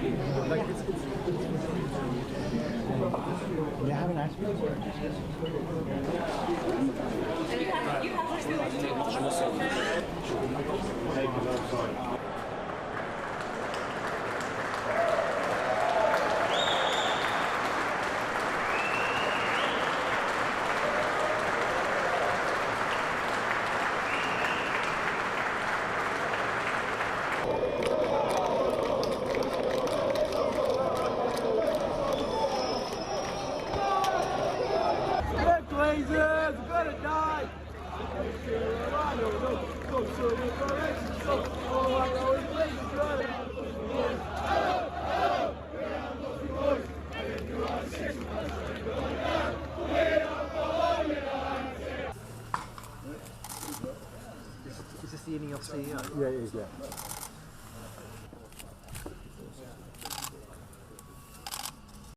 Yeah, I haven't asked you. Blazers, gonna die! Is this the Ineos CEO? Yeah, it is, yeah.